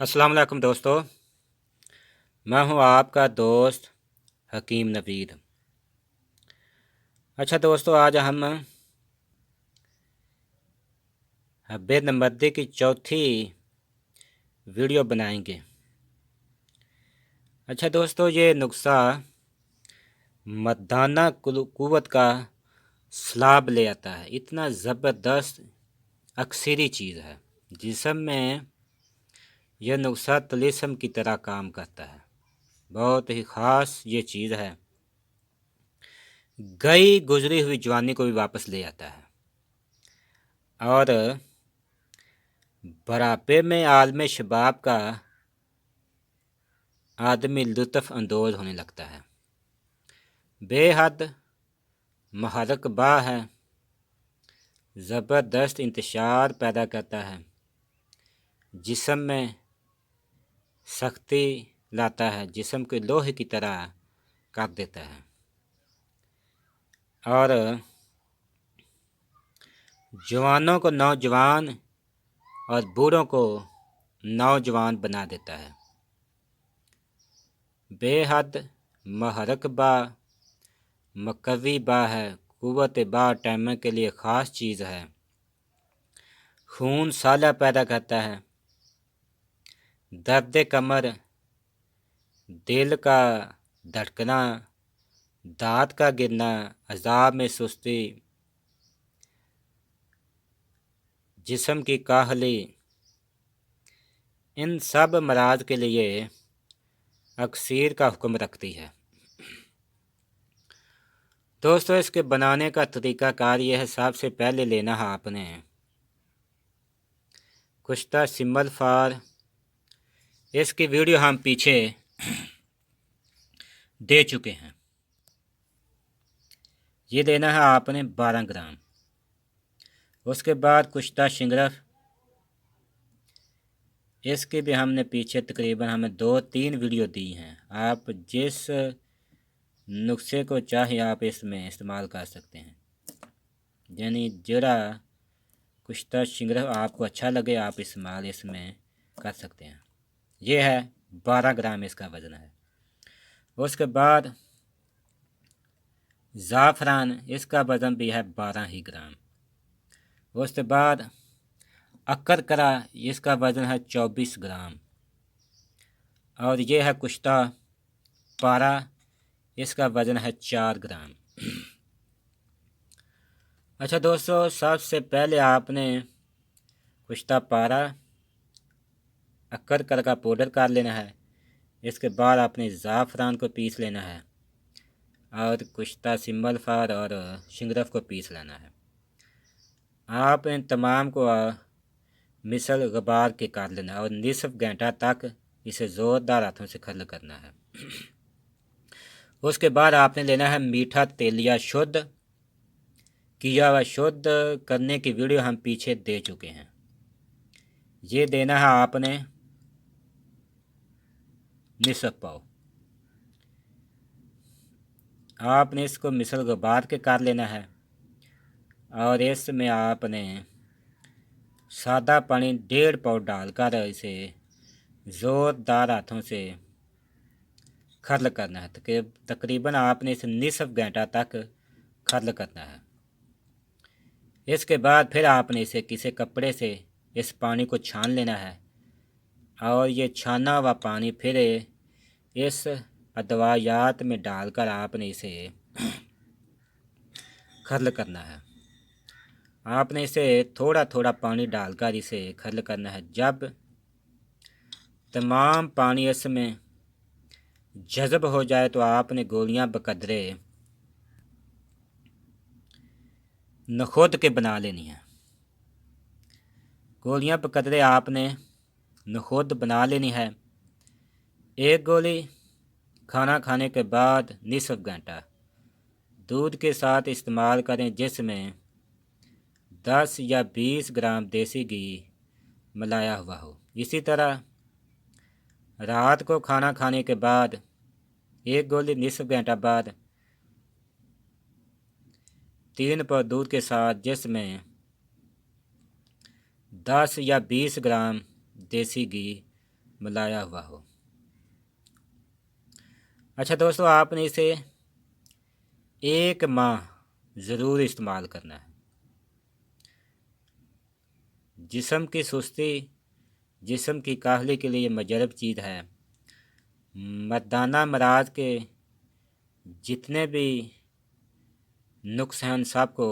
अस्सलाम वालेकुम दोस्तों। मैं हूं आपका दोस्त हकीम नवीद। अच्छा दोस्तों, आज हम बेनंबर्दी की चौथी वीडियो बनाएंगे। अच्छा दोस्तों, ये नुस्खा मर्दाना कुव्वत का सलाब ले आता है। इतना ज़बरदस्त अक्सरी चीज़ है। जिस्म में यह नुस्खा तिलिस्म की तरह काम करता है। बहुत ही ख़ास ये चीज़ है। गई गुजरी हुई जवानी को भी वापस ले आता है और बुढ़ापे में आलम शबाब का आदमी लुत्फ़ अंदोज़ होने लगता है। बेहद महरक बा है, ज़बरदस्त इंतशार पैदा करता है, जिस्म में सख्ती लाता है, जिस्म को लोहे की तरह कर देता है और जवानों को नौजवान और बूढ़ों को नौजवान बना देता है। बेहद महरक बा, मकवी बा है, कुव्वत बा टाइम के लिए ख़ास चीज़ है। खून साला पैदा करता है, दर्द कमर, दिल का धड़कना, दांत का गिरना, अज़ाब में सुस्ती, जिस्म की काहली, इन सब मराज के लिए अक्सीर का हुक्म रखती है। दोस्तों, इसके बनाने का तरीक़ाकार यह है। सबसे पहले लेना है आपने कुश्ता सिम्बल फार। इसकी वीडियो हम पीछे दे चुके हैं। ये लेना है आपने 12 ग्राम। उसके बाद कुश्ता शिंगरफ, इसकी भी हमने पीछे तकरीबन हमें 2-3 वीडियो दी हैं। आप जिस नुस्खे को चाहे आप इसमें इस्तेमाल कर सकते हैं। यानी जरा कुश्ता शिंगरफ आपको अच्छा लगे आप इस्तेमाल इसमें कर सकते हैं। ये है 12 ग्राम इसका वज़न है। उसके बाद ज़ाफ़रान, इसका वज़न भी है 12 ही ग्राम। उसके बाद अकरकरा, इसका वज़न है 24 ग्राम। और ये है कुश्ता पारा, इसका वज़न है 4 ग्राम। अच्छा दोस्तों, सबसे पहले आपने कुश्ता पारा अकरकरा का पाउडर कर लेना है। इसके बाद आपने ज़ाफ़रान को पीस लेना है और कुश्ता सिम्बल फार और शिंगरफ को पीस लेना है। आप इन तमाम को मिसल गबार के कर लेना और निसफ घंटा तक इसे ज़ोरदार हाथों से खल करना है। उसके बाद आपने लेना है मीठा तेलिया शुद्ध किया हुआ। शुद्ध करने की वीडियो हम पीछे दे चुके हैं। ये देना है आपने निसफ पाव। आपने इसको मिसल गबार के कर लेना है और इसमें आपने सादा पानी 1.5 पाव डालकर इसे ज़ोरदार हाथों से खर्ल करना है। तकरीबन आपने इसे निसफ घंटा तक खर्ल करना है। इसके बाद फिर आपने इसे किसी कपड़े से इस पानी को छान लेना है और ये छाना हुआ पानी फिर इस अदवायात में डालकर आपने इसे खर्ल करना है। आपने इसे थोड़ा थोड़ा पानी डालकर इसे खर्ल करना है। जब तमाम पानी इसमें जज़ब हो जाए तो आपने गोलियां बकदरे नखुद के बना लेनी है। गोलियां बकदरे आपने नखुद बना लेनी है। एक गोली खाना खाने के बाद निसफ घंटा दूध के साथ इस्तेमाल करें, जिसमें 10 या 20 ग्राम देसी घी मिलाया हुआ हो। इसी तरह रात को खाना खाने के बाद एक गोली निसफ घंटा बाद 3 पाव दूध के साथ, जिसमें 10 या 20 ग्राम देसी घी ملایا ہوا ہو۔ اچھا دوستو، آپ نے اسے 1 ماہ ضرور استعمال کرنا ہے۔ جسم کی سستی، جسم کی کاہلی کے لیے مجرب چیز ہے۔ مردانہ امراض کے جتنے بھی نقص ہیں ان سب کو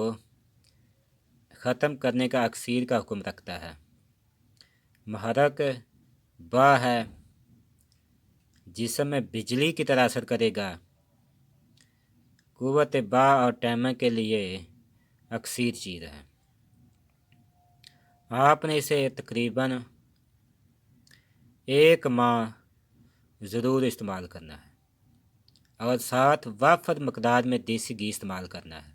ختم کرنے کا اکسیر کا حکم رکھتا ہے۔ محرک با ہے، جسم میں بجلی کی طرح اثر کرے گا۔ قوت با اور ٹیمہ کے لیے اکسیر چیز ہے۔ آپ نے اسے تقریباً 1 ماہ ضرور استعمال کرنا ہے، اور ساتھ وافر مقدار میں دیسی گھی استعمال کرنا ہے۔